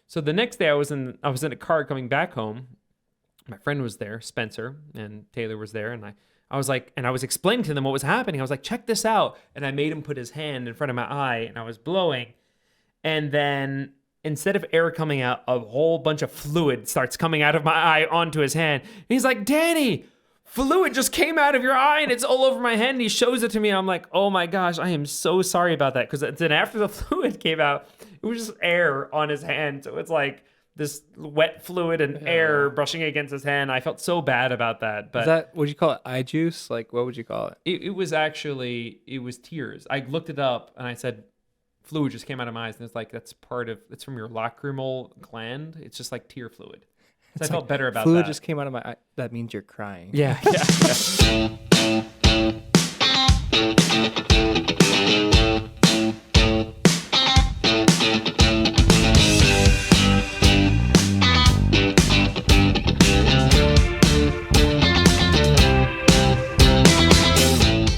So the next day I was in a car coming back home. My friend was there, Spencer, and Taylor was there, and I was like, and I was explaining to them what was happening. I was like, check this out. And I made him put his hand in front of my eye, and I was blowing. And then instead of air coming out, a whole bunch of fluid starts coming out of my eye onto his hand. And he's like, Danny, fluid just came out of your eye and it's all over my hand. And he shows it to me. And I'm like, oh my gosh, I am so sorry about that. Because then after the fluid came out, it was just air on his hand. So it's like this wet fluid and air brushing against his hand. I felt so bad about that. But is that, would you call it eye juice? Like, what would you call it? It was tears. I looked it up and I said, fluid just came out of my eyes. And it's like, it's from your lacrimal gland. It's just like tear fluid. So I felt better about fluid that. just came out of my eye. That means you're crying. Yeah.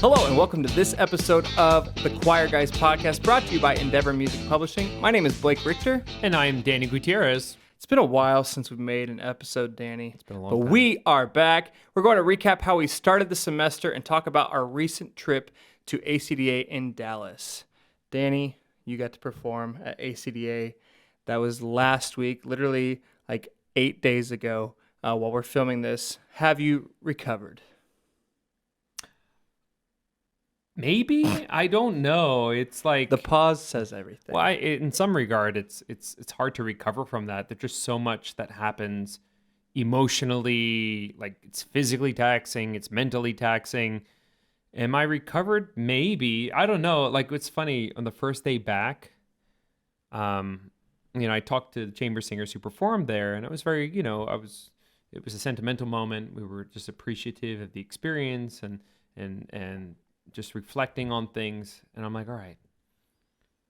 Hello and welcome to this episode of the Choir Guys podcast, brought to you by Endeavor Music Publishing. My name is Blake Richter. And I'm Danny Gutierrez. It's been a while since we've made an episode, Danny. It's been a long time. But we are back. We're going to recap how we started the semester and talk about our recent trip to ACDA in Dallas. Danny, you got to perform at ACDA. That was last week, literally like 8 days ago while we're filming this. Have you recovered? Maybe. I don't know. It's like The pause says everything. well, in some regard, it's hard to recover from that. There's just so much that happens emotionally. Like it's physically taxing. It's mentally taxing. Am I recovered? Maybe. I don't know. Like it's funny on the first day back. I talked to the chamber singers who performed there, and it was very, it was a sentimental moment. We were just appreciative of the experience and just reflecting on things. And I'm like, all right,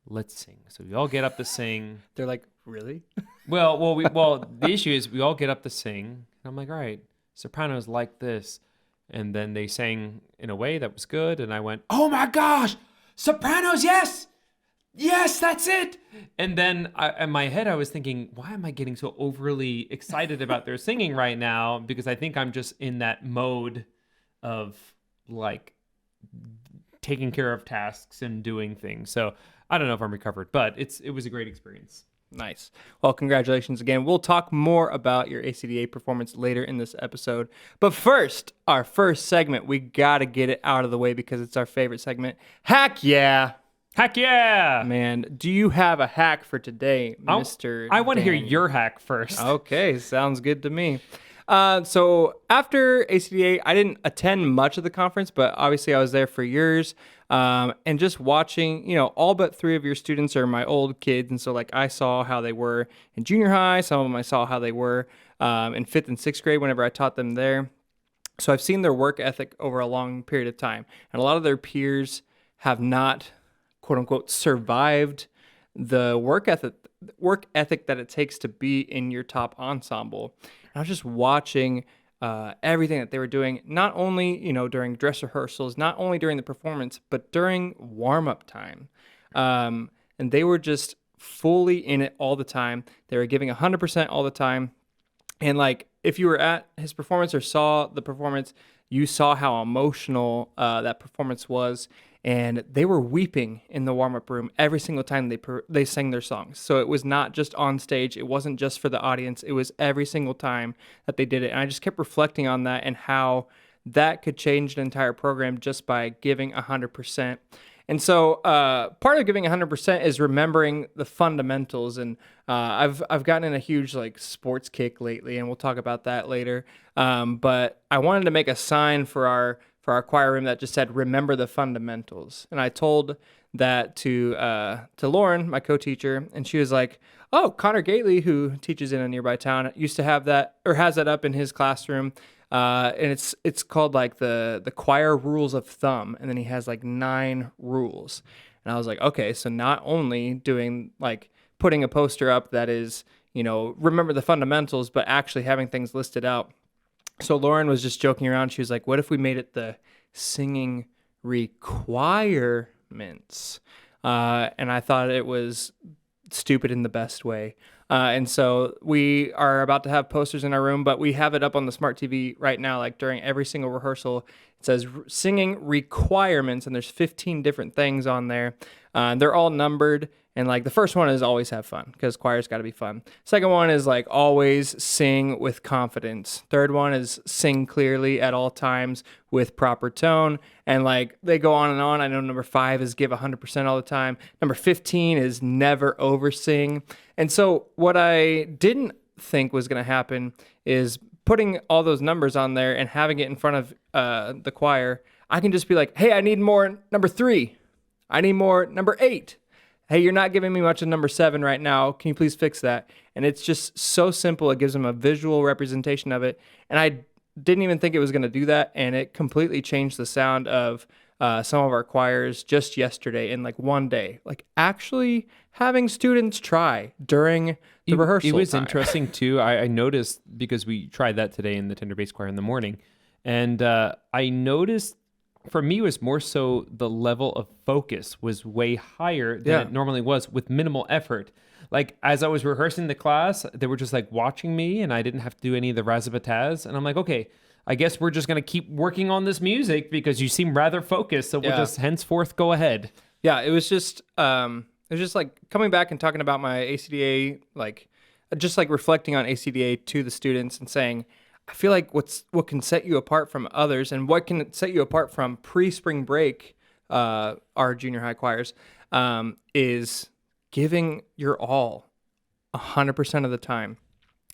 let's sing. So we all get up to sing. They're like, really? Well, the issue is we all get up to sing. And I'm like, all right, sopranos like this. And then they sang in a way that was good. And I went, oh my gosh, sopranos, yes. Yes, that's it. And then in my head, I was thinking, why am I getting so overly excited about their singing right now? Because I think I'm just in that mode of like taking care of tasks and doing things. So I don't know if I'm recovered, but it was a great experience. Nice. Well, congratulations again. We'll talk more about your ACDA performance later in this episode. But first, our first segment, we got to get it out of the way because it's our favorite segment. Hack yeah. Heck yeah. Man, do you have a hack for today, Mr. I want to hear Danny? your hack first. Okay, sounds good to me. So after ACDA, I didn't attend much of the conference, but obviously I was there for years. And just watching, all but 3 of your students are my old kids. And so like I saw how they were in junior high. Some of them I saw how they were in 5th and 6th grade whenever I taught them there. So I've seen their work ethic over a long period of time. And a lot of their peers have not, quote unquote, survived the work ethic that it takes to be in your top ensemble. And I was just watching everything that they were doing, not only, during dress rehearsals, not only during the performance, but during warm-up time. And they were just fully in it all the time. They were giving 100% all the time. And like, if you were at his performance or saw the performance, you saw how emotional that performance was. And they were weeping in the warm-up room every single time they sang their songs. So it was not just on stage. It wasn't just for the audience. It was every single time that they did it. And I just kept reflecting on that and how that could change an entire program just by giving 100%. And so part of giving 100% is remembering the fundamentals. And I've gotten in a huge sports kick lately, and we'll talk about that later. But I wanted to make a sign for our choir room that just said, remember the fundamentals. And I told that to Lauren, my co-teacher, and she was like, oh, Connor Gately, who teaches in a nearby town, used to have that, or has that up in his classroom. And it's called the choir rules of thumb. And then he has 9 rules. And I was like, okay, so not only doing putting a poster up that is, remember the fundamentals, but actually having things listed out. So Lauren was just joking around. She was like, what if we made it the singing requirements? And I thought it was stupid in the best way. And so we are about to have posters in our room, but we have it up on the smart TV right now. Like during every single rehearsal, it says singing requirements, and there's 15 different things on there. They're all numbered. And like the first one is always have fun, because choir's got to be fun. Second one is like always sing with confidence. Third one is sing clearly at all times with proper tone. And like they go on and on. I know number 5 is give 100% all the time. Number 15 is never oversing. And so what I didn't think was going to happen is putting all those numbers on there and having it in front of the choir. I can just be like, hey, I need more number 3. I need more number 8. Hey, you're not giving me much of number 7 right now. Can you please fix that? And it's just so simple. It gives them a visual representation of it. And I didn't even think it was going to do that. And it completely changed the sound of some of our choirs just yesterday in like one day. Like actually having students try during the rehearsal It was time. interesting too. I noticed, because we tried that today in the tender bass choir in the morning. And I noticed, for me, it was more so the level of focus was way higher than it normally was, with minimal effort. Like as I was rehearsing the class, they were just like watching me, and I didn't have to do any of the razzmatazz. And I'm like, okay, I guess we're just going to keep working on this music because you seem rather focused. So we'll just henceforth go ahead. Yeah, it was just like coming back and talking about my ACDA, like just like reflecting on ACDA to the students and saying, I feel like what can set you apart from others, and what can set you apart from pre-spring break, our junior high choirs, is giving your all 100% of the time.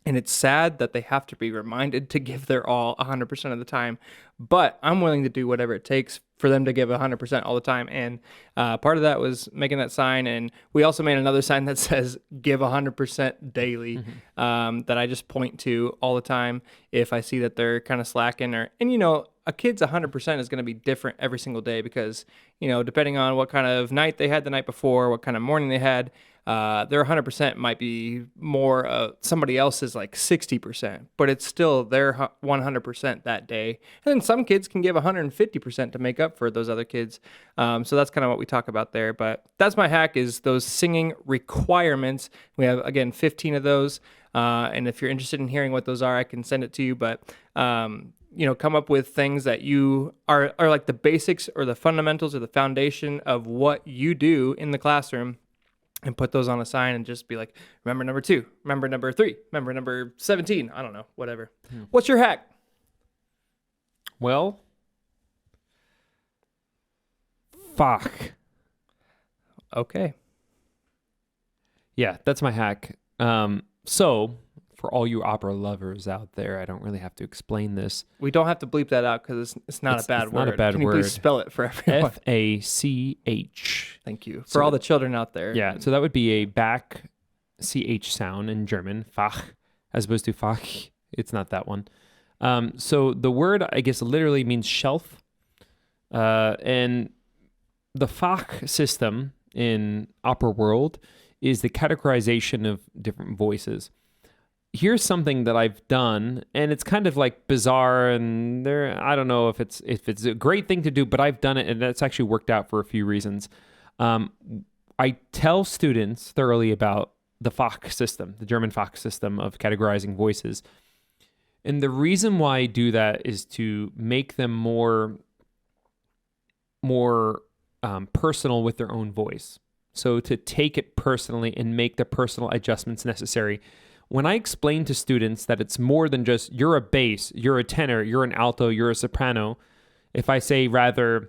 And it's sad that they have to be reminded to give their all 100% of the time, but I'm willing to do whatever it takes for them to give 100% all the time. And part of that was making that sign. And we also made another sign that says give 100% daily, that I just point to all the time if I see that they're kind of slacking. And you know, a kid's 100% is going to be different every single day, because, you know, depending on what kind of night they had the night before, what kind of morning they had, their 100% might be more somebody else's like 60%, but it's still their 100% that day. And then some kids can give 150% to make up for those other kids. So that's kind of what we talk about there. But that's my hack, is those singing requirements. We have, again, 15 of those. And if you're interested in hearing what those are, I can send it to you. But you know, come up with things that you are like the basics or the fundamentals or the foundation of what you do in the classroom, and put those on a sign and just be like, remember number 2, remember number 3, remember number 17. I don't know, whatever. What's your hack? Well, fuck. Okay. Yeah, that's my hack. So for all you opera lovers out there, I don't really have to explain this. We don't have to bleep that out because it's not a bad word. Not a bad Can word. you please spell it for everyone? Fach. Thank you. For all the children out there. Yeah, so that would be a back CH sound in German, Fach, as opposed to Fach. It's not that one. So the word, I guess, literally means shelf. And the Fach system in opera world is the categorization of different voices. Here's something that I've done, and it's kind of like bizarre, and I don't know if it's a great thing to do, but I've done it, and that's actually worked out for a few reasons. I tell students thoroughly about the Fach system, the German Fach system of categorizing voices. And the reason why I do that is to make them more personal with their own voice. So to take it personally and make the personal adjustments necessary. When I explain to students that it's more than just you're a bass, you're a tenor, you're an alto, you're a soprano, if I say rather,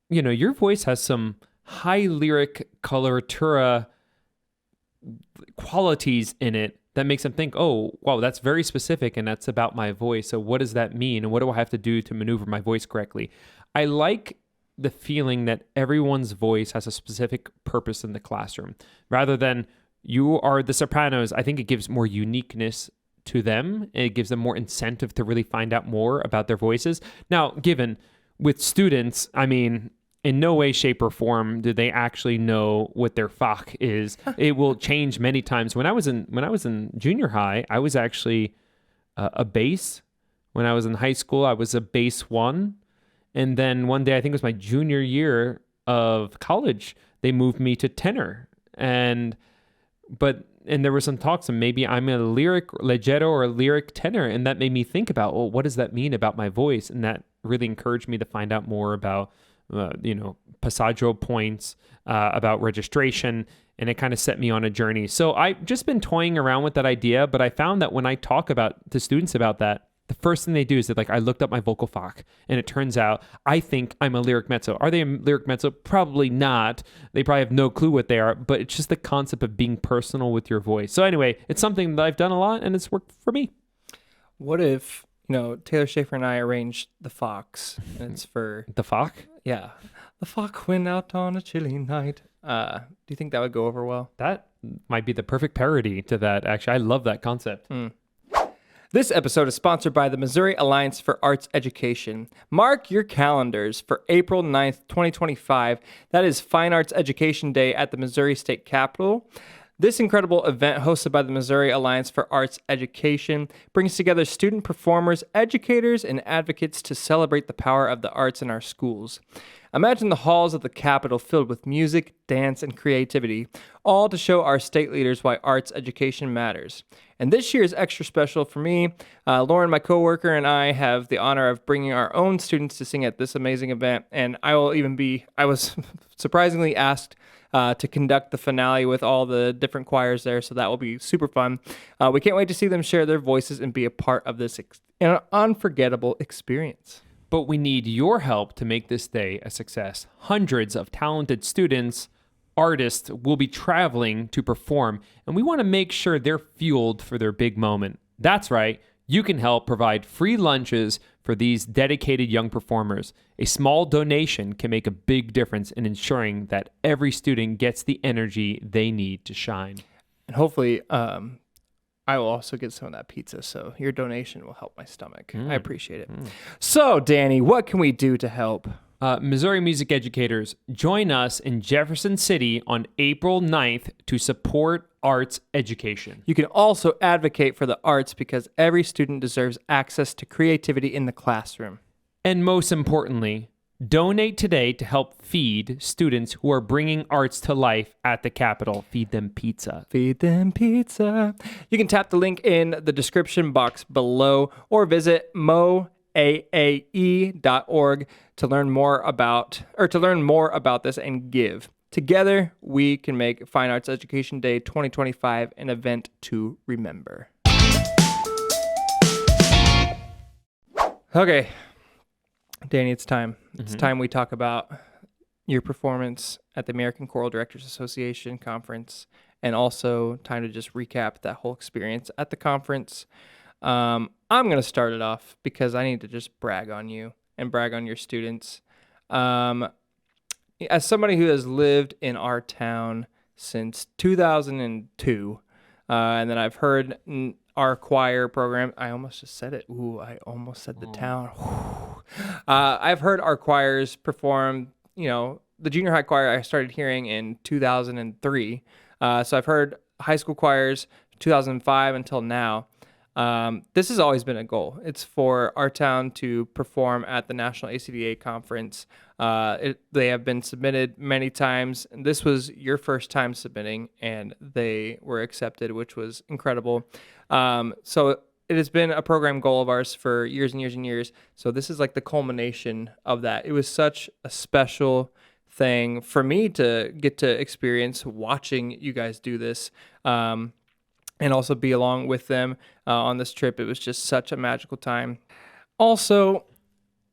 you know, your voice has some high lyric coloratura qualities in it that makes them think, oh, wow, that's very specific and that's about my voice. So what does that mean? And what do I have to do to maneuver my voice correctly? I like the feeling that everyone's voice has a specific purpose in the classroom rather than you are the sopranos. I think it gives more uniqueness to them. And it gives them more incentive to really find out more about their voices. Now, given with students, I mean, in no way, shape, or form do they actually know what their Fach is. It will change many times. When I was in junior high, I was actually a bass. When I was in high school, I was a bass 1. And then one day, I think it was my junior year of college, they moved me to tenor. But and there were some talks, and maybe I'm a lyric leggero or a lyric tenor, and that made me think about, well, what does that mean about my voice? And that really encouraged me to find out more about, passaggio points, about registration, and it kind of set me on a journey. So I've just been toying around with that idea, but I found that when I talk to students about that, the first thing they do is that, like, I looked up my vocal fock, and it turns out I think I'm a lyric mezzo. Are they a lyric mezzo? Probably not. They probably have no clue what they are, but it's just the concept of being personal with your voice. So anyway, it's something that I've done a lot, and it's worked for me. What if, Taylor Schaefer and I arranged the Fox, and it's for... The fock? Yeah. The Fox went out on a chilly night. Do you think that would go over well? That might be the perfect parody to that, actually. I love that concept. This episode is sponsored by the Missouri Alliance for Arts Education. Mark your calendars for April 9th, 2025. That is Fine Arts Education Day at the Missouri State Capitol. This incredible event, hosted by the Missouri Alliance for Arts Education, brings together student performers, educators, and advocates to celebrate the power of the arts in our schools. Imagine the halls of the Capitol filled with music, dance, and creativity, all to show our state leaders why arts education matters. And this year is extra special for me. Lauren, my coworker, and I have the honor of bringing our own students to sing at this amazing event. And I was surprisingly asked to conduct the finale with all the different choirs there. So that will be super fun. We can't wait to see them share their voices and be a part of this unforgettable experience. But we need your help to make this day a success. Hundreds of talented students, artists will be traveling to perform, and we want to make sure they're fueled for their big moment. That's right. You can help provide free lunches for these dedicated young performers. A small donation can make a big difference in ensuring that every student gets the energy they need to shine. And hopefully, I will also get some of that pizza, so your donation will help my stomach. I appreciate it. So, Danny, what can we do to help? Missouri music educators, join us in Jefferson City on April 9th to support arts education. You can also advocate for the arts because every student deserves access to creativity in the classroom. And most importantly, donate today to help feed students who are bringing arts to life at the Capitol. Feed them pizza. Feed them pizza. You can tap the link in the description box below or visit moaae.org to learn more about this and give. Together, we can make Fine Arts Education Day 2025 an event to remember. Okay, Danny, it's time. It's time we talk about your performance at the American Choral Directors Association conference, and also time to just recap that whole experience at the conference. I'm going to start it off because I need to just brag on you and brag on your students. As somebody who has lived in our town since 2002, and then I've heard our choir program. I almost just said it. Ooh, I almost said the town. I've heard our choirs perform, the junior high choir I started hearing in 2003. So I've heard high school choirs 2005 until now. This has always been a goal. It's for our town to perform at the National ACDA conference. They have been submitted many times. This was your first time submitting, and they were accepted, which was incredible. So it has been a program goal of ours for years and years and years. So this is like the culmination of that. It was such a special thing for me to get to experience watching you guys do this. And also be along with them on this trip. It was just such a magical time. Also,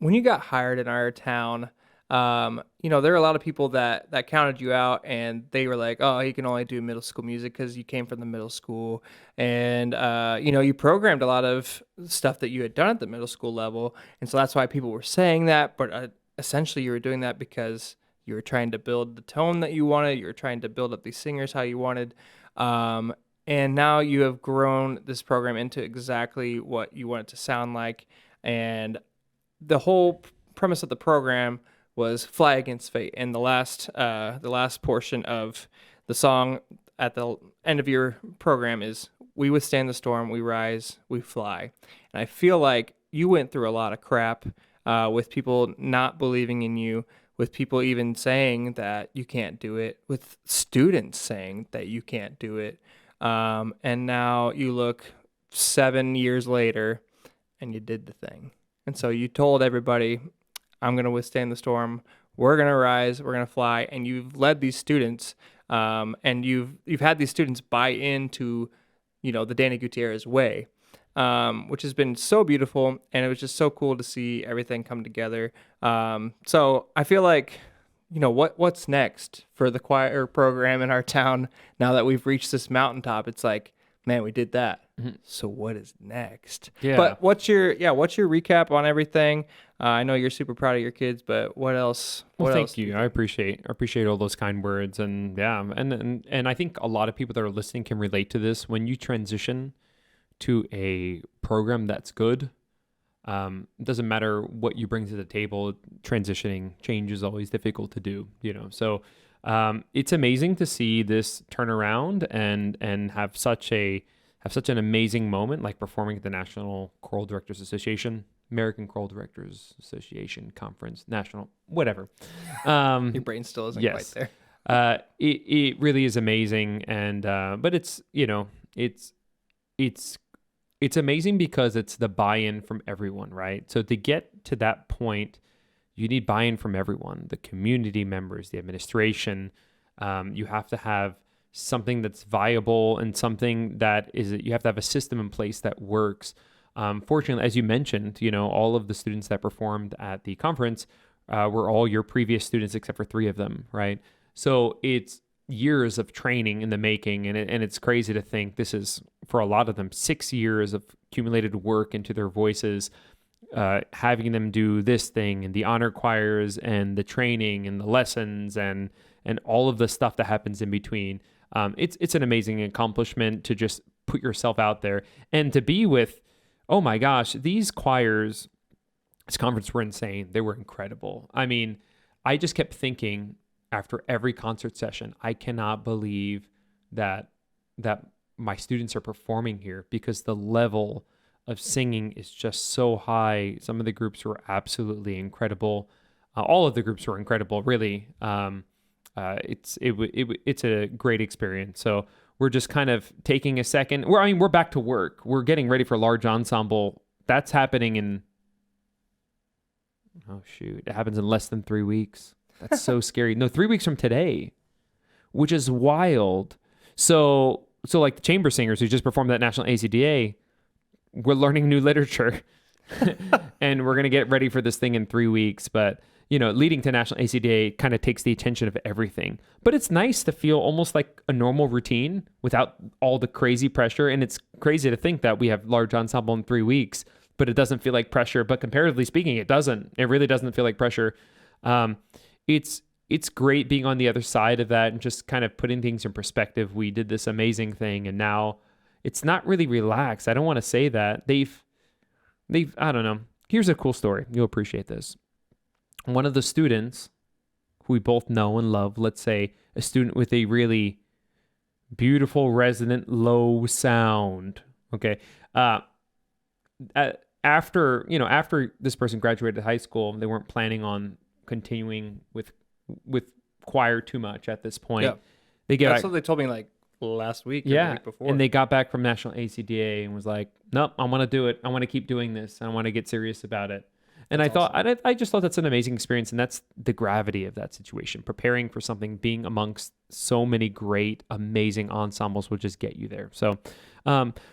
when you got hired in our town, there are a lot of people that counted you out, and they were like, oh, you can only do middle school music because you came from the middle school. And, you programmed a lot of stuff that you had done at the middle school level. And so that's why people were saying that. But essentially, you were doing that because you were trying to build the tone that you wanted. You were trying to build up these singers how you wanted. And now you have grown this program into exactly what you want it to sound like. And the whole premise of the program was Fly Against Fate. And the last portion of the song at the end of your program is, we withstand the storm, we rise, we fly. And I feel like you went through a lot of crap with people not believing in you, with people even saying that you can't do it, with students saying that you can't do it. And now you look 7 years later and you did the thing. And so you told everybody, I'm going to withstand the storm. We're going to rise. We're going to fly. And you've led these students, and you've had these students buy into, the Danny Gutierrez way, which has been so beautiful. And it was just so cool to see everything come together. So I feel like, what's next for the choir program in our town now that we've reached this mountaintop? It's like, man, we did that. So what is next? Yeah. But what's your recap on everything? I know you're super proud of your kids, but what else? Well, thank you. I appreciate all those kind words, and yeah, and I think a lot of people that are listening can relate to this. When you transition to a program that's good, it doesn't matter what you bring to the table. Transitioning change is always difficult to do, So it's amazing to see this turn around and have such an amazing moment, like performing at the National Choral Directors Association, American Choral Directors Association Conference, National, whatever. Your brain still isn't quite there. It really is amazing, and but it's it's amazing because it's the buy-in from everyone, right? So to get to that point, you need buy-in from everyone, the community members, the administration. You have to have something that's viable and something that you have to have a system in place that works. Fortunately, as you mentioned, all of the students that performed at the conference were all your previous students except for 3 of them, right? So it's years of training in the making, and it's crazy to think this is, for a lot of them, 6 years of accumulated work into their voices, having them do this thing and the honor choirs and the training and the lessons and all of the stuff that happens in between. It's an amazing accomplishment to just put yourself out there and to be with, oh my gosh, these choirs, this conference were insane. They were incredible. I mean, I just kept thinking after every concert session, I cannot believe that my students are performing here, because the level of singing is just so high. Some of the groups were absolutely incredible. All of the groups were incredible, really. It's a great experience. So we're just kind of taking a second. We're back to work. We're getting ready for large ensemble. That's happening in, it happens in less than 3 weeks. That's so scary. No, 3 weeks from today, which is wild. So like the chamber singers who just performed at National ACDA, we're learning new literature and we're going to get ready for this thing in 3 weeks. But, leading to National ACDA kind of takes the attention of everything. But it's nice to feel almost like a normal routine without all the crazy pressure. And it's crazy to think that we have large ensemble in 3 weeks, but it doesn't feel like pressure. But comparatively speaking, it doesn't. It really doesn't feel like pressure. It's great being on the other side of that and just kind of putting things in perspective. We did this amazing thing, and now it's not really relaxed. I don't want to say that. They've I don't know. Here's a cool story. You'll appreciate this. One of the students who we both know and love, let's say a student with a really beautiful, resonant, low sound. Okay. After this person graduated high school, they weren't planning on continuing with choir too much at this point. Yeah. That's what they told me like last week or the week before. And they got back from National ACDA and was like, nope, I want to do it. I want to keep doing this. I want to get serious about it. And I just thought that's an amazing experience. And that's the gravity of that situation. Preparing for something, being amongst so many great, amazing ensembles will just get you there. So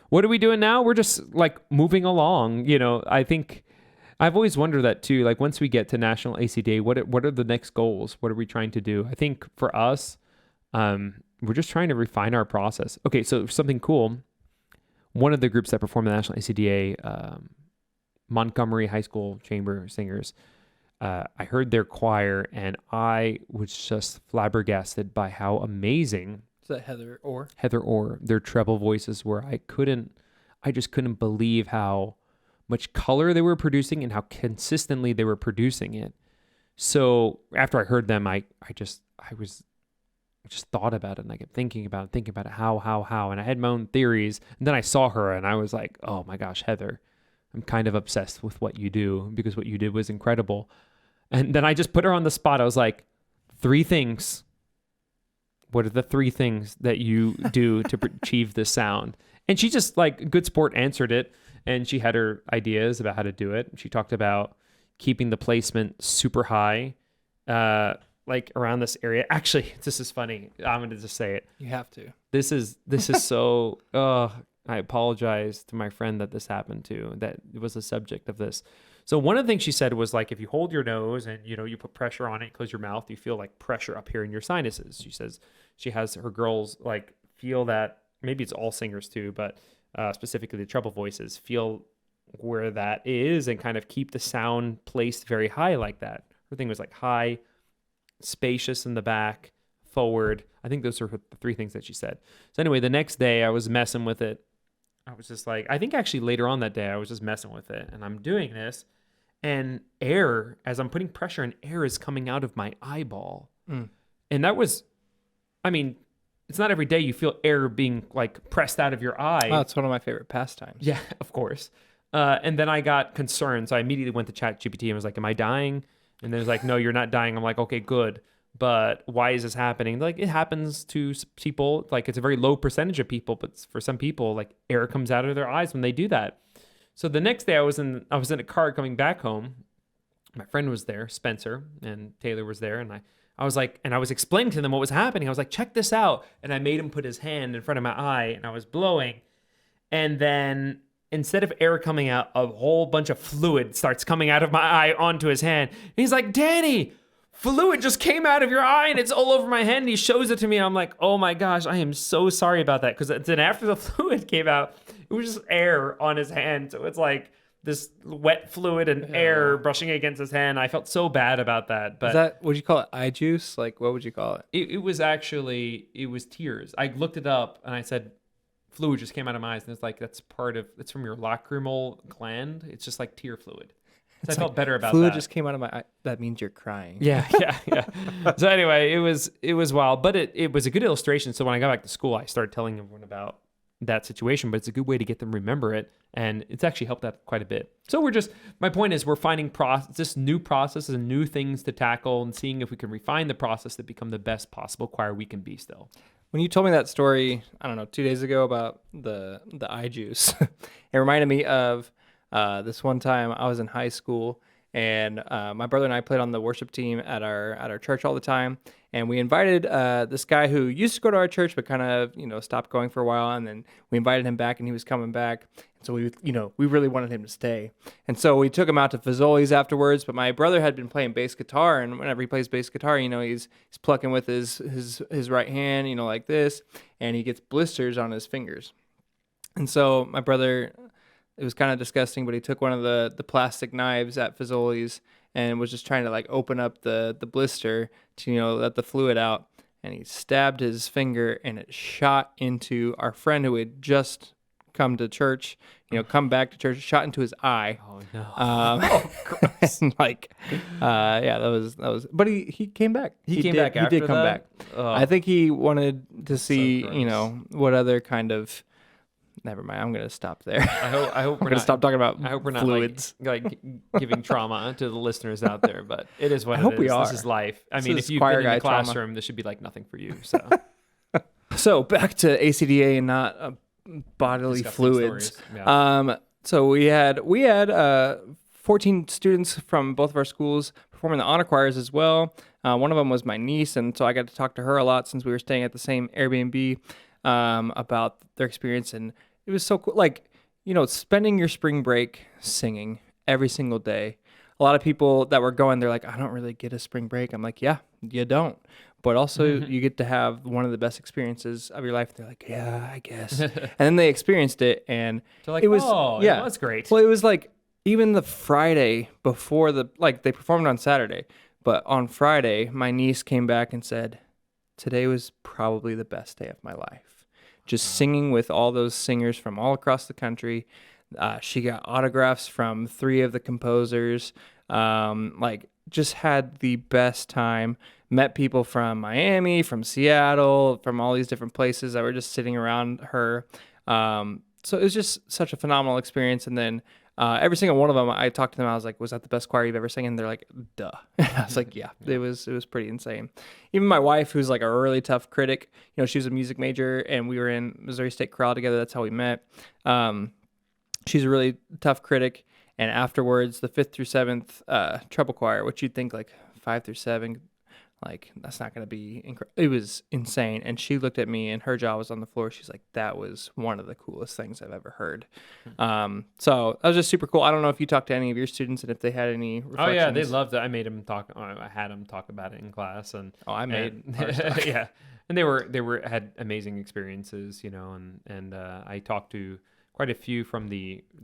what are we doing now? We're just like moving along. I think I've always wondered that too. Like once we get to National ACDA, what are the next goals? What are we trying to do? I think for us, we're just trying to refine our process. Okay, so something cool. One of the groups that performed the National ACDA, Montgomery High School Chamber Singers, I heard their choir and I was just flabbergasted by how amazing. Is that Heather Orr? Heather Orr. Their treble voices were. I just couldn't believe how much color they were producing and how consistently they were producing it. So after I heard them, I just thought about it, and I kept thinking about it, how, and I had my own theories. And then I saw her and I was like, oh my gosh, Heather, I'm kind of obsessed with what you do, because what you did was incredible. And then I just put her on the spot. I was like, 3 things. what are the three things that you do to achieve this sound? And she just like good sport answered it. And she had her ideas about how to do it. She talked about keeping the placement super high, like around this area. Actually, this is funny. I'm going to just say it. You have to. This is so, I apologize to my friend that this happened to, that it was the subject of this. So one of the things she said was like, if you hold your nose and, you put pressure on it, close your mouth, you feel like pressure up here in your sinuses. She says she has her girls like feel that, maybe it's all singers too, but specifically the treble voices, feel where that is and kind of keep the sound placed very high like that. Her thing was like high, spacious in the back, forward. I think those are the three things that she said. So anyway, the next day I was messing with it. I was just like, I think actually later on that day, I was just messing with it and I'm doing this and air, as I'm putting pressure and air is coming out of my eyeball. And that was, I mean, it's not every day you feel air being like pressed out of your eye. Oh, it's one of my favorite pastimes. Yeah, of course. And then I got concerned. So I immediately went to ChatGPT and was like, am I dying? And then it's like, no, you're not dying. I'm like, okay, good. But why is this happening? Like, it happens to people. Like, it's a very low percentage of people, but for some people, like air comes out of their eyes when they do that. So the next day I was in a car coming back home. My friend was there, Spencer, and Taylor was there. And I was like, and I was explaining to them what was happening. I was like, check this out. And I made him put his hand in front of my eye and I was blowing. And then instead of air coming out, a whole bunch of fluid starts coming out of my eye onto his hand. And he's like, Danny, fluid just came out of your eye and it's all over my hand. And he shows it to me. And I'm like, oh my gosh, I am so sorry about that. Because then after the fluid came out, it was just air on his hand. So it's like this wet fluid and air brushing against his hand. I felt so bad about that. But Is that, would you call it eye juice? Like, what would you call it? it was actually, it was tears. I looked it up and I said, fluid just came out of my eyes. And it's like, it's from your lacrimal gland. It's just like tear fluid. So I felt better about fluid that. just came out of my eye. That means you're crying. Yeah. So anyway, it was wild, but it was a good illustration. So when I got back to school, I started telling everyone about that situation, but it's a good way to get them to remember it. And it's actually helped out quite a bit. So my point is we're finding just new processes and new things to tackle and seeing if we can refine the process to become the best possible choir we can be still. When you told me that story, I don't know, 2 days ago about the eye juice, it reminded me of this one time I was in high school and my brother and I played on the worship team at our church all the time. And we invited this guy who used to go to our church, but kind of, stopped going for a while. And then we invited him back and he was coming back. And so we really wanted him to stay. And so we took him out to Fazoli's afterwards. But my brother had been playing bass guitar. And whenever he plays bass guitar, he's plucking with his right hand, like this. And he gets blisters on his fingers. And so my brother, it was kind of disgusting, but he took one of the plastic knives at Fazoli's and was just trying to like open up the blister to, let the fluid out. And he stabbed his finger and it shot into our friend who had just come to church, come back to church, shot into his eye. Oh no. Gross. And that was, but he came back. He came back after He did come that? back. Oh. I think he wanted to see, gross. What other kind of, never mind. I'm going to stop there. I hope we're going to stop talking about I hope we're not fluids. like giving trauma to the listeners out there, but it is what I it hope is. we are. This is life. I This mean, is if you've choir been in guy the classroom, trauma. this should be like nothing for you. So So back to ACDA and not bodily Disgusting fluids. stories. Yeah. So we had 14 students from both of our schools performing the honor choirs as well. One of them was my niece, and so I got to talk to her a lot since we were staying at the same Airbnb about their experience. And it was so cool, like, spending your spring break singing every single day. A lot of people that were going, they're like, I don't really get a spring break. I'm like, yeah, you don't. But also you get to have one of the best experiences of your life. They're like, yeah, I guess. And then they experienced it, and So like, it was, yeah, that's great. Well, it was like even the Friday before they performed on Saturday, but on Friday, my niece came back and said, today was probably the best day of my life. Just singing with all those singers from all across the country. She got autographs from 3 of the composers. Just had the best time. Met people from Miami, from Seattle, from all these different places that were just sitting around her. So it was just such a phenomenal experience. And then Every single one of them, I talked to them. I was like, "Was that the best choir you've ever sang?" And they're like, "Duh." I was like, "Yeah, it was pretty insane." Even my wife, who's like a really tough critic, she was a music major, and we were in Missouri State Chorale together. That's how we met. She's a really tough critic, and afterwards, the 5th through 7th treble choir, which you'd think like 5 through 7. Like, that's not going to be incredible. It was insane. And she looked at me and her jaw was on the floor. She's like, that was one of the coolest things I've ever heard. So that was just super cool. I don't know if you talked to any of your students and if they had any reflections. Oh yeah, they loved it. I made them talk. I had them talk about it in class, and I made and, yeah, and they had amazing experiences, and I talked to quite a few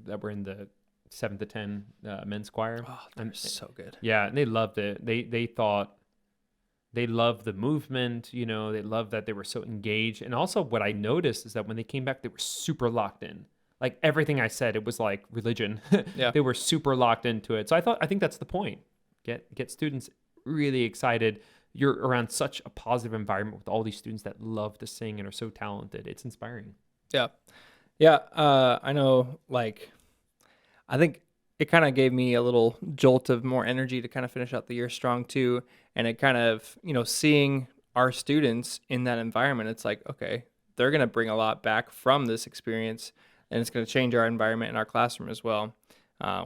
that were in the 7 to 10 men's choir. Oh, they're so good. Yeah, and they loved it. They thought. They loved the movement, they loved that they were so engaged. And also what I noticed is that when they came back, they were super locked in. Like everything I said, it was like religion. Yeah. They were super locked into it. So I think that's the point. Get students really excited. You're around such a positive environment with all these students that love to sing and are so talented. It's inspiring. Yeah. Yeah. I know, like, I think it kind of gave me a little jolt of more energy to kind of finish out the year strong too. And it kind of, seeing our students in that environment, it's like, okay, they're going to bring a lot back from this experience, and it's going to change our environment in our classroom as well,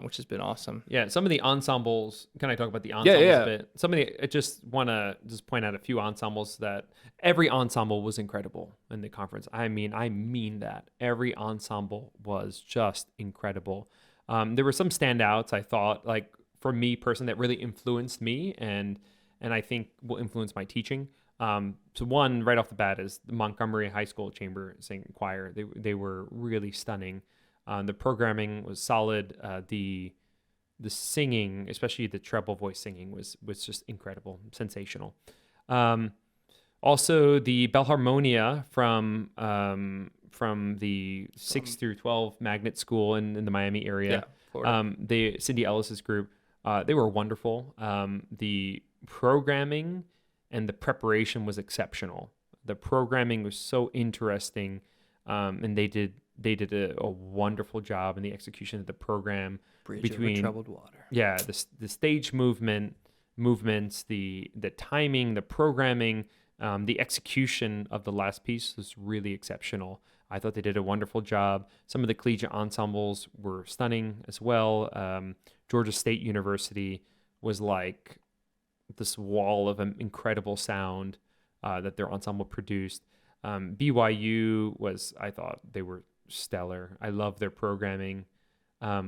which has been awesome. Yeah. Some of the ensembles, can I talk about the ensembles a bit? I just want to point out a few ensembles that every ensemble was incredible in the conference. I mean that. Every ensemble was just incredible. There were some standouts, I thought, like for me personally, that really influenced me and I think will influence my teaching. So one right off the bat is the Montgomery High School Chamber Singing Choir. They were really stunning. The programming was solid. The singing, especially the treble voice singing, was just incredible, sensational. Also, the Bell Harmonia from the 6 through 12 magnet school in the Miami area. Yeah, the Cindy Ellis's group, they were wonderful. The programming and the preparation was exceptional. The programming was so interesting, and they did a wonderful job in the execution of the program. Bridge over troubled water. Yeah, the stage movements, the timing, the programming, the execution of the last piece was really exceptional. I thought they did a wonderful job. Some of the collegiate ensembles were stunning as well. Georgia State University was like this wall of an incredible sound that their ensemble produced. BYU I thought they were stellar. I love their programming. Oh,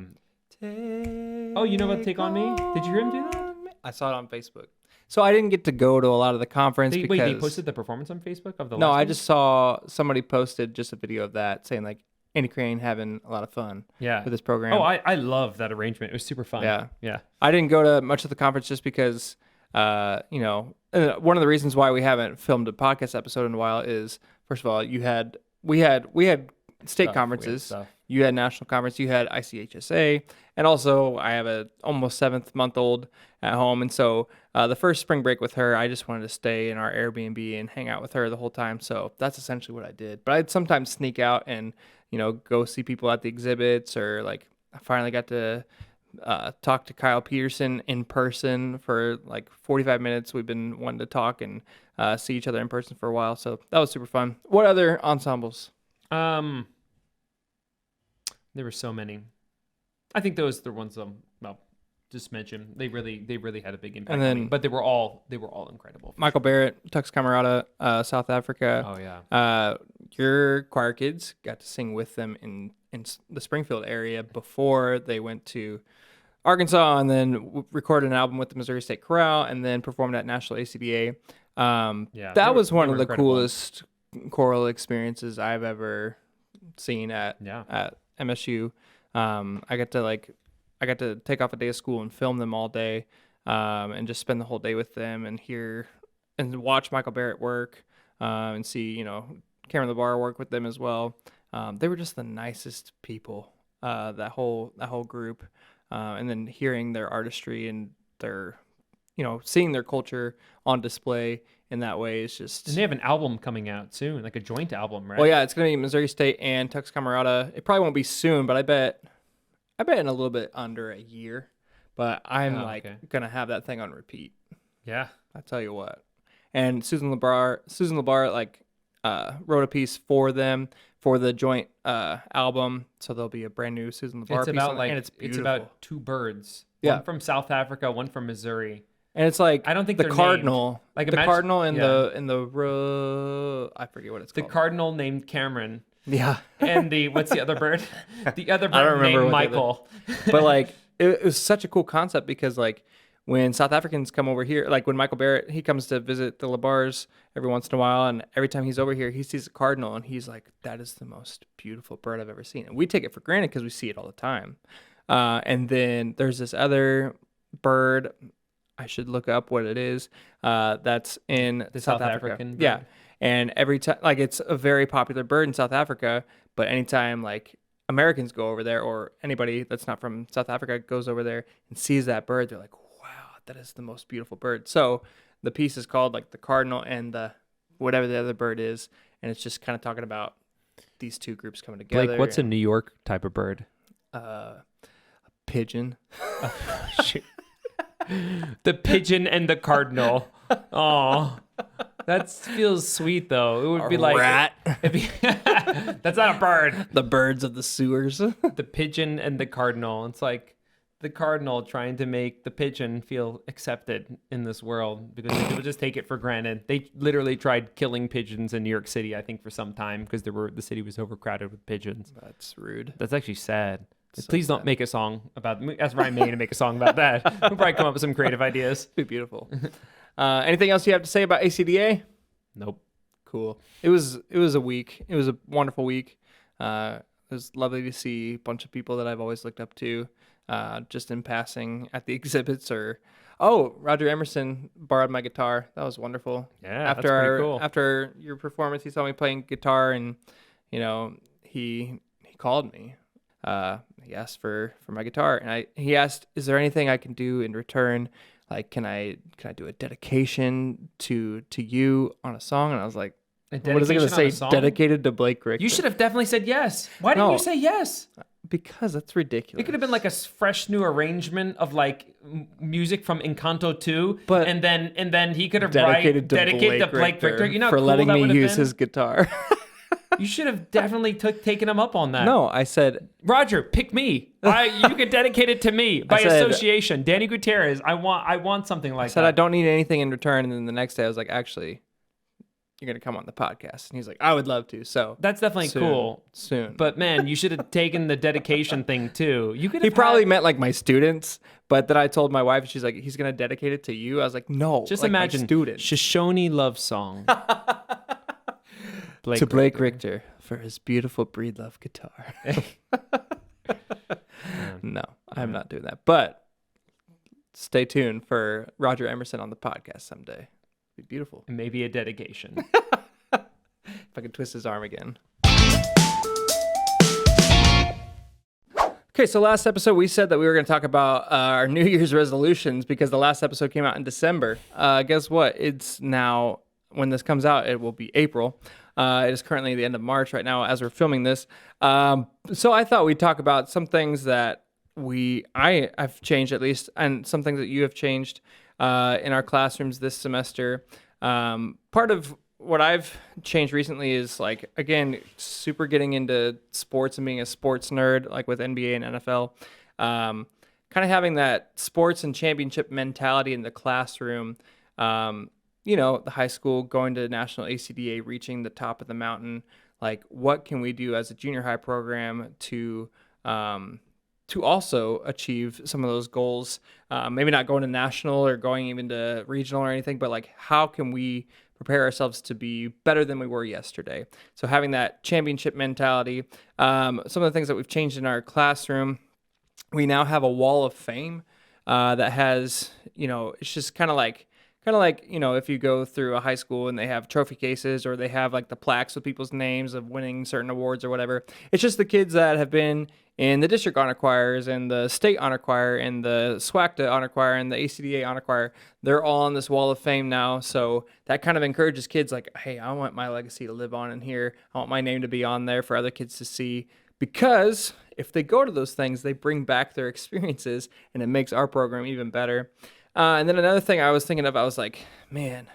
you know about Take On Me? Did you hear him do that? I saw it on Facebook. So I didn't get to go to a lot of the conference because... Wait, they posted the performance on Facebook of the No, last I one? just saw somebody posted just a video of that saying like Andy Crane having a lot of fun with this program. Oh, I love that arrangement. It was super fun. Yeah. I didn't go to much of the conference just because, one of the reasons why we haven't filmed a podcast episode in a while is, first of all, we had state conferences. You had national conference, you had ICHSA, and also I have a almost 7th-month-old at home, and so the first spring break with her, I just wanted to stay in our Airbnb and hang out with her the whole time. So that's essentially what I did. But I'd sometimes sneak out and go see people at the exhibits, or like I finally got to talk to Kyle Peterson in person for like 45 minutes. We've been wanting to talk and see each other in person for a while, so that was super fun. What other ensembles? There were so many. I think those are the ones just mentioned. They really had a big impact on me. But they were all incredible. Michael Barrett, Tux Camerata, South Africa. Oh yeah. Your choir kids got to sing with them in the Springfield area before they went to Arkansas, and then recorded an album with the Missouri State Chorale, and then performed at National ACDA. That was one of the coolest choral experiences I've ever seen at MSU. I got to take off a day of school and film them all day, and just spend the whole day with them and hear and watch Michael Barrett work, and see Cameron LeBar work with them as well. They were just the nicest people, that whole group, and then hearing their artistry and their seeing their culture on display in that way is just... And they have an album coming out soon, like a joint album, right? Well, yeah, it's going to be Missouri State and Tux Camerata. It probably won't be soon, but I bet I bet in a little bit under a year, but I'm Oh, like okay. gonna have that thing on repeat. Yeah. I tell you what. And Susan LeBar like wrote a piece for them for the joint album, so there'll be a brand new Susan LeBar It's piece about on it, and like it's it's beautiful. about two birds. Yeah. One from South Africa, one from Missouri. And it's like I don't think the they're cardinal, named. Like the imagine, cardinal and yeah, I forget what it's the called. cardinal named Cameron, Yeah. and the what's the other bird? The other I don't bird remember named what the other- Michael. But like it was such a cool concept because like when South Africans come over here, like when Michael Barrett, he comes to visit the LeBars every once in a while, and every time he's over here, he sees a cardinal, and he's like, "That is the most beautiful bird I've ever seen." And we take it for granted because we see it all the time. And then there's this other bird. I should look up what it is. That's in The South South Africa. African bird. Yeah, and every time, like it's a very popular bird in South Africa. But anytime like Americans go over there, or anybody that's not from South Africa goes over there and sees that bird, they're like, "Wow, that is the most beautiful bird." So the piece is called like the cardinal and the whatever the other bird is, and it's just kind of talking about these two groups coming together. Blake, what's a New York type of bird? a pigeon? Shoot. The pigeon and the cardinal. Oh, that feels sweet though. It would be like rat. it'd be, that's not a bird. The birds of the sewers. The pigeon and the cardinal. It's like the cardinal trying to make the pigeon feel accepted in this world because people just take it for granted. They literally tried killing pigeons in New York City, I think, for some time because the city was overcrowded with pigeons. That's rude. That's actually sad. So Please don't sad. make a song about. Ask Ryan May to make a song about that. We'll probably come up with some creative ideas. Be beautiful. Anything else you have to say about ACDA? Nope. Cool. It was a week. It was a wonderful week. It was lovely to see a bunch of people that I've always looked up to, just in passing at the exhibits. Or Roger Emerson borrowed my guitar. That was wonderful. Yeah, that's pretty cool. After your performance, he saw me playing guitar, and he called me. He asked for my guitar, and he asked, "Is there anything I can do in return? Like, can I do a dedication to you on a song?" And I was like, "What is it going to say? Dedicated to Blake Richter?" You should have definitely said yes. Why didn't No. you say yes? Because that's ridiculous. It could have been like a fresh new arrangement of like music from Encanto 2, But and then he could have dedicated to Blake Blake Richter. You know how for cool letting that me would have use been? his guitar. You should have definitely taken him up on that. No, I said, Roger, pick me. You can dedicate it to me by said- association. Danny Gutierrez. I want something like I that. don't need anything in return. And then the next day I was like, actually, you're going to come on the podcast. And he's like, I would love to. So That's definitely soon, cool. Soon. But man, you should have taken the dedication thing too. You could He have probably meant like my students, but then I told my wife, she's like, he's gonna dedicate it to you. I was like, no, just like my imagine students. Shoshone love song. To Blake Richter for his beautiful breed love guitar. No, I'm not doing that. But stay tuned for Roger Emerson on the podcast someday. Be beautiful. And maybe a dedication. If I could twist his arm again. Okay, so last episode we said that we were going to talk about our New Year's resolutions because the last episode came out in December. Guess what? It's now, when this comes out, it will be April. It is currently the end of March right now as we're filming this. So I thought we'd talk about some things that I've changed at least, and some things that you have changed in our classrooms this semester. Part of what I've changed recently is like, again, super getting into sports and being a sports nerd, like with NBA and NFL. Kind of having that sports and championship mentality in the classroom. The high school, going to National ACDA, reaching the top of the mountain. Like, what can we do as a junior high program to also achieve some of those goals? Maybe not going to national or going even to regional or anything, but like, how can we prepare ourselves to be better than we were yesterday? So having that championship mentality. Some of the things that we've changed in our classroom, we now have a wall of fame that has, it's just kind of like, if you go through a high school and they have trophy cases or they have like the plaques with people's names of winning certain awards or whatever. It's just the kids that have been in the district honor choirs and the state honor choir and the SWACTA honor choir and the ACDA honor choir. They're all on this wall of fame now. So that kind of encourages kids like, hey, I want my legacy to live on in here. I want my name to be on there for other kids to see, because if they go to those things, they bring back their experiences, and it makes our program even better. And then another thing I was thinking of, I was like, man,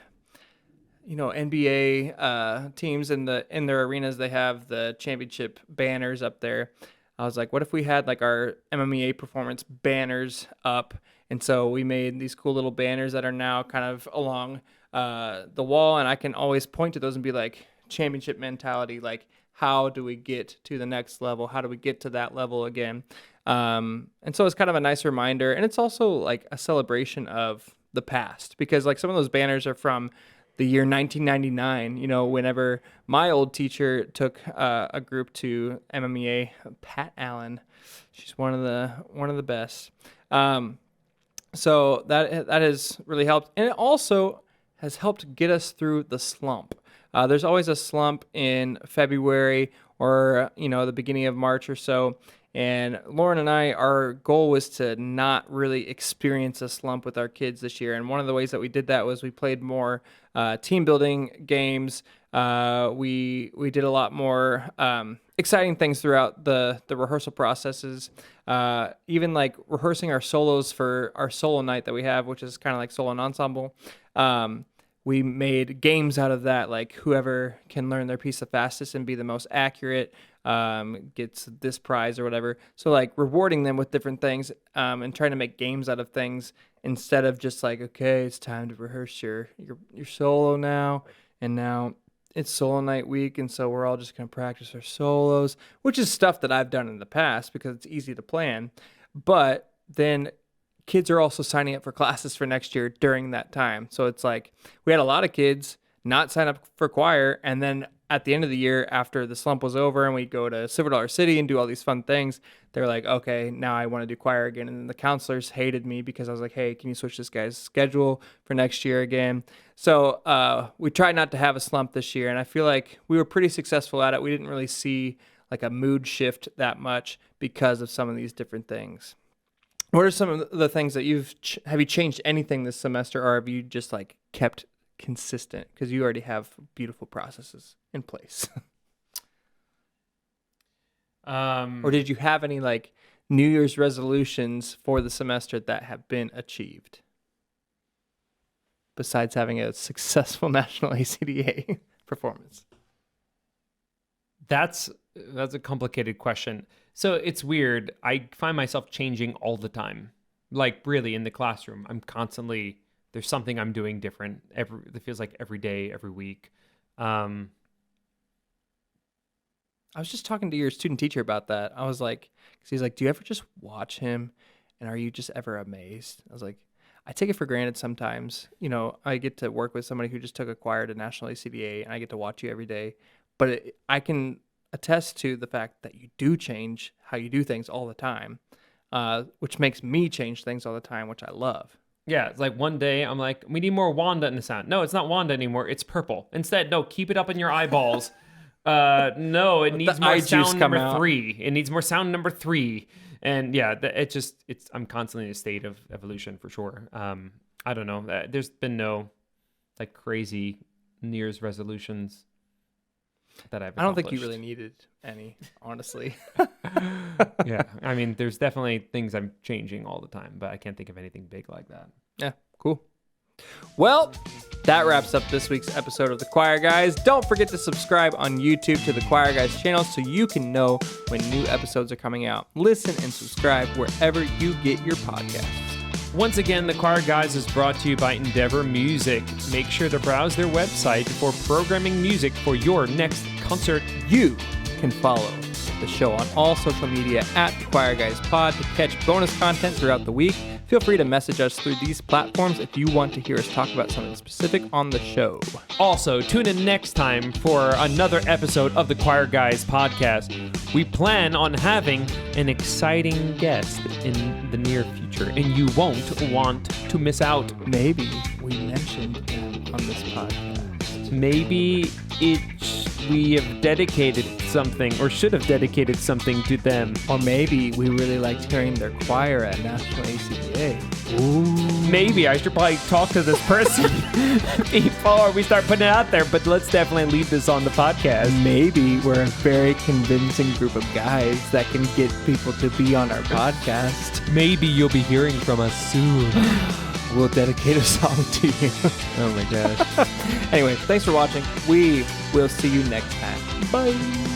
NBA teams in their arenas, they have the championship banners up there. I was like, what if we had like our MMA performance banners up? And so we made these cool little banners that are now kind of along the wall, and I can always point to those and be like, championship mentality, like how do we get to the next level? How do we get to that level again? And so it's kind of a nice reminder, and it's also like a celebration of the past, because like some of those banners are from the year 1999, whenever my old teacher took a group to MMA, Pat Allen. She's one of the best. So that has really helped, and it also has helped get us through the slump. There's always a slump in February or the beginning of March or so. And Lauren and I, our goal was to not really experience a slump with our kids this year. And one of the ways that we did that was we played more team building games. We did a lot more exciting things throughout the rehearsal processes. Even like rehearsing our solos for our solo night that we have, which is kind of like solo and ensemble. We made games out of that, like whoever can learn their piece the fastest and be the most accurate gets this prize or whatever. So like rewarding them with different things and trying to make games out of things instead of just like, okay, it's time to rehearse your solo now. And now it's solo night week, and so we're all just going to practice our solos, which is stuff that I've done in the past because it's easy to plan. But then kids are also signing up for classes for next year during that time. So it's like we had a lot of kids not sign up for choir, and then at the end of the year, after the slump was over and we go to Silver Dollar City and do all these fun things, they're like, okay, now I want to do choir again. And then the counselors hated me because I was like, hey, can you switch this guy's schedule for next year again? So we tried not to have a slump this year, and I feel like we were pretty successful at it. We didn't really see like a mood shift that much because of some of these different things. What are some of the things that have you changed anything this semester, or have you just like kept consistent because you already have beautiful processes in place? Or did you have any like New Year's resolutions for the semester that have been achieved besides having a successful National ACDA performance? That's a complicated question. So it's weird. I find myself changing all the time. Like really in the classroom, I'm constantly, there's something I'm doing different. It feels like every day, every week. I was just talking to your student teacher about that. I was like, because he's like, do you ever just watch him, and are you just ever amazed? I was like, I take it for granted sometimes. I get to work with somebody who just took a choir to National ACDA, and I get to watch you every day. But I can attest to the fact that you do change how you do things all the time, which makes me change things all the time, which I love. Yeah, it's like one day I'm like, we need more Wanda in the sound. No, it's not Wanda anymore. It's purple. Instead, no, keep it up in your eyeballs. No, it needs more sound number 3. It needs more sound number 3. And yeah, I'm constantly in a state of evolution for sure. I don't know. There's been no like crazy New Year's resolutions that I've accomplished. I don't think you really needed any, honestly. Yeah, I mean, there's definitely things I'm changing all the time, but I can't think of anything big like that. Yeah, cool. Well, that wraps up this week's episode of The Choir Guys. Don't forget to subscribe on YouTube to The Choir Guys channel so you can know when new episodes are coming out. Listen and subscribe wherever you get your podcasts. Once again, The Choir Guys is brought to you by Endeavor Music. Make sure to browse their website for programming music for your next concert. You can follow the show on all social media at The Choir Guys Pod to catch bonus content throughout the week. Feel free to message us through these platforms if you want to hear us talk about something specific on the show. Also, tune in next time for another episode of the Choir Guys podcast. We plan on having an exciting guest in the near future, and you won't want to miss out. Maybe we mentioned them on this podcast. Maybe we have dedicated something, or should have dedicated something to them. Or maybe we really liked hearing their choir at National ACDA. Maybe I should probably talk to this person before we start putting it out there, but let's definitely leave this on the podcast. Maybe we're a very convincing group of guys that can get people to be on our podcast. Maybe you'll be hearing from us soon. We'll dedicate a song to you. Oh my gosh. Anyway, thanks for watching. We will see you next time. Bye.